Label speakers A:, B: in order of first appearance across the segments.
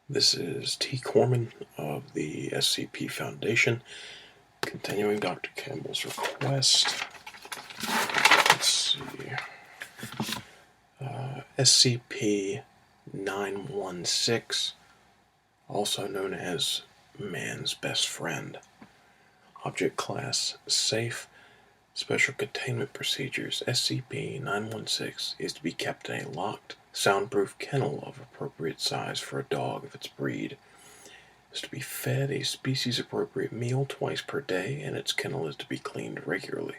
A: This is T. Corman of the SCP Foundation, continuing Dr. Campbell's request. Let's see. SCP-916, also known as Man's Best Friend. Object Class Safe. Special Containment Procedures. SCP-916 is to be kept in a locked, soundproof kennel of appropriate size for a dog of its breed. It is to be fed a species-appropriate meal twice per day, and its kennel is to be cleaned regularly.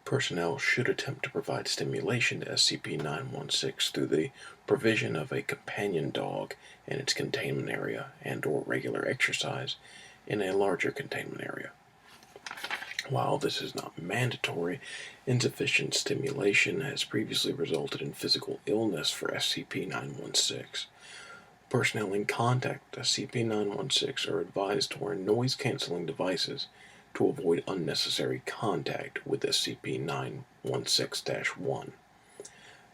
A: Personnel should attempt to provide stimulation to SCP-916 through the provision of a companion dog in its containment area and/or regular exercise in a larger containment area. While this is not mandatory, insufficient stimulation has previously resulted in physical illness for SCP-916. Personnel in contact with SCP-916 are advised to wear noise-canceling devices to avoid unnecessary contact with SCP-916-1.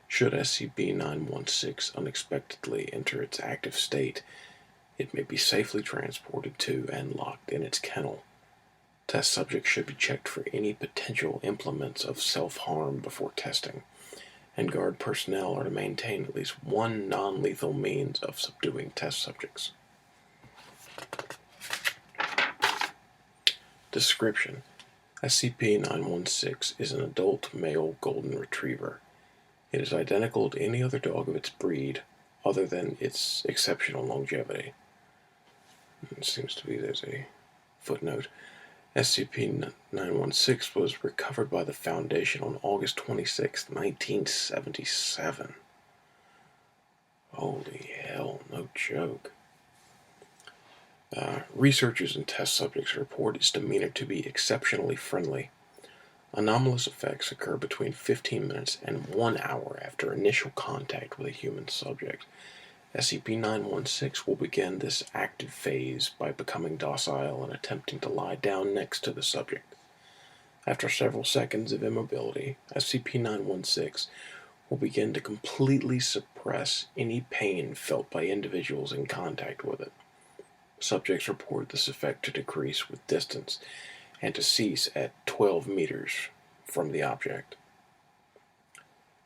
A: Should SCP-916 unexpectedly enter its active state, it may be safely transported to and locked in its kennel. Test subjects should be checked for any potential implements of self-harm before testing, and guard personnel are to maintain at least one non-lethal means of subduing test subjects. Description: SCP-916 is an adult male golden retriever. It is identical to any other dog of its breed, other than its exceptional longevity. It seems to be there's a footnote. SCP-916 was recovered by the Foundation on August 26, 1977. Holy hell, no joke. Researchers and test subjects report its demeanor to be exceptionally friendly. Anomalous effects occur between 15 minutes and 1 hour after initial contact with a human subject. SCP-916 will begin this active phase by becoming docile and attempting to lie down next to the subject. After several seconds of immobility, SCP-916 will begin to completely suppress any pain felt by individuals in contact with it. Subjects report this effect to decrease with distance and to cease at 12 meters from the object.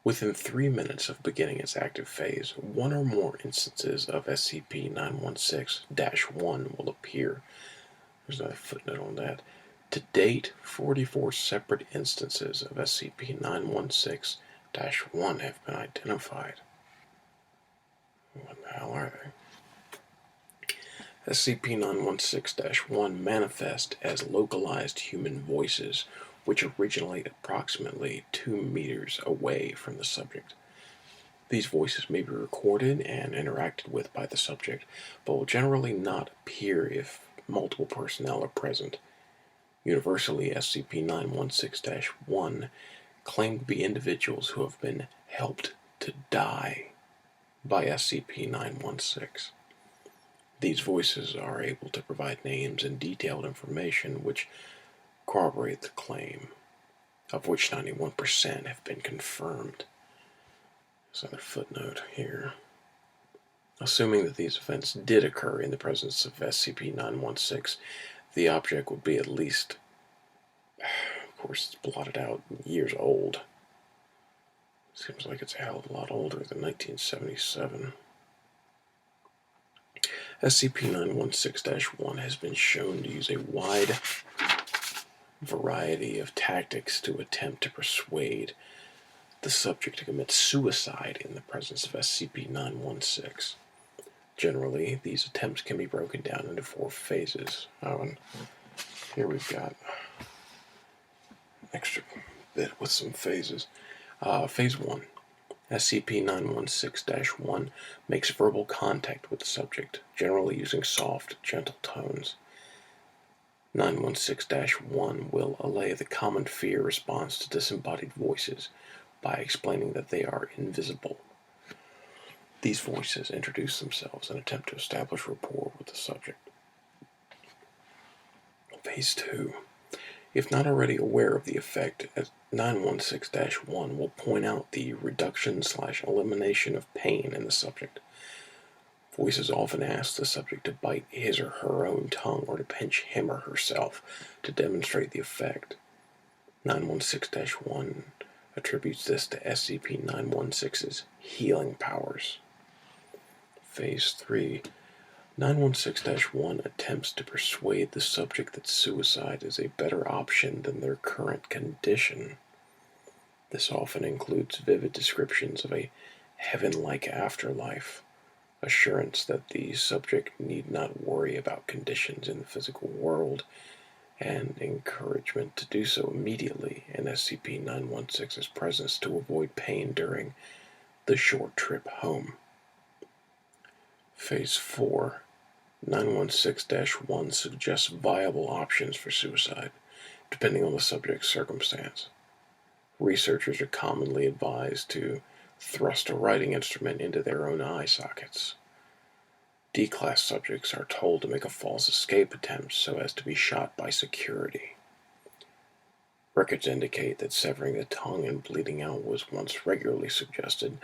A: Within 3 minutes of beginning its active phase, one or more instances of SCP-916-1 will appear. There's a footnote on that. To date, 44 separate instances of SCP-916-1 have been identified. What the hell are they? SCP-916-1 manifest as localized human voices, which originate approximately 2 meters away from the subject. These voices may be recorded and interacted with by the subject, but will generally not appear if multiple personnel are present. Universally, SCP-916-1 claim to be individuals who have been helped to die by SCP-916. These voices are able to provide names and detailed information which corroborate the claim, of which 91% have been confirmed. There's another footnote here. Assuming that these events did occur in the presence of SCP-916, the object would be at least, of course it's blotted out, years old. Seems like it's a hell of a lot older than 1977. SCP-916-1 has been shown to use a wide variety of tactics to attempt to persuade the subject to commit suicide in the presence of SCP-916. Generally, these attempts can be broken down into 4 phases. Oh, and here we've got an extra bit with some phases. Phase 1. SCP-916-1 makes verbal contact with the subject, generally using soft, gentle tones. 916-1 will allay the common fear response to disembodied voices by explaining that they are invisible. These voices introduce themselves and attempt to establish rapport with the subject. Phase 2. If not already aware of the effect, 916-1 will point out the reduction/elimination of pain in the subject. Voices often ask the subject to bite his or her own tongue or to pinch him or herself to demonstrate the effect. 916-1 attributes this to SCP-916's healing powers. Phase 3. 916-1 attempts to persuade the subject that suicide is a better option than their current condition. This often includes vivid descriptions of a heaven-like afterlife, assurance that the subject need not worry about conditions in the physical world, and encouragement to do so immediately in SCP-916's presence to avoid pain during the short trip home. Phase 4. 916-1 suggests viable options for suicide, depending on the subject's circumstance. Researchers are commonly advised to thrust a writing instrument into their own eye sockets. D-class subjects are told to make a false escape attempt so as to be shot by security. Records indicate that severing the tongue and bleeding out was once regularly suggested.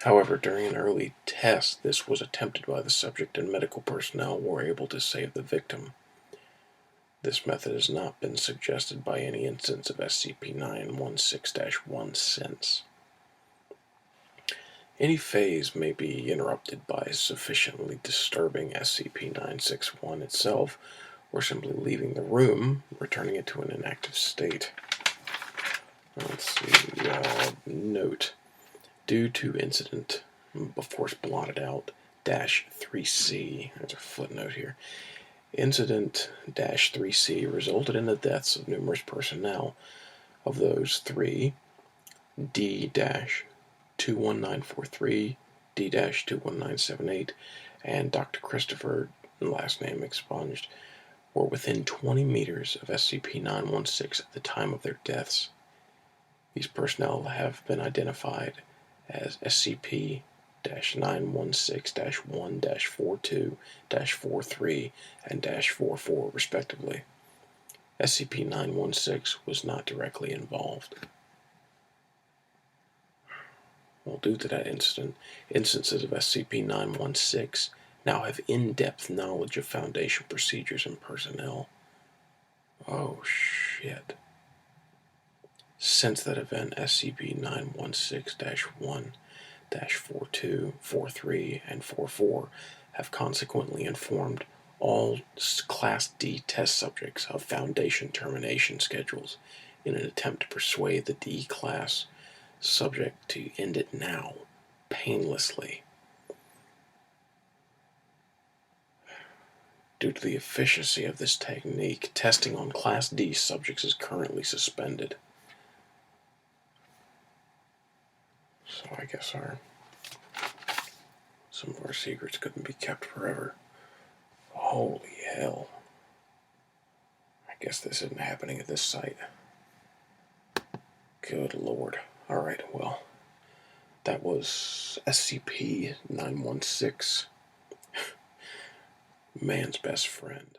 A: However, during an early test, this was attempted by the subject and medical personnel were able to save the victim. This method has not been suggested by any instance of SCP-916-1 since. Any phase may be interrupted by sufficiently disturbing SCP-961 itself, or simply leaving the room, returning it to an inactive state. Let's see, note. Due to incident, of course blotted out, -3C, there's a footnote here. Incident -3C resulted in the deaths of numerous personnel. Of those, 3, D-21943, D-21978, and Dr. Christopher, last name expunged, were within 20 meters of SCP-916 at the time of their deaths. These personnel have been identified as SCP-916-1-42-43 and -44 respectively. SCP-916 was not directly involved. Well, due to that incident, instances of SCP-916 now have in-depth knowledge of Foundation procedures and personnel. Oh, shit. Since that event, SCP-916-1-42, 43, and 44 have consequently informed all Class D test subjects of Foundation termination schedules in an attempt to persuade the D-Class subject to end it now, painlessly. Due to the efficiency of this technique, testing on Class D subjects is currently suspended. So I guess some of our secrets couldn't be kept forever. Holy hell. I guess this isn't happening at this site. Good lord. Alright, well, that was SCP-916, man's best friend.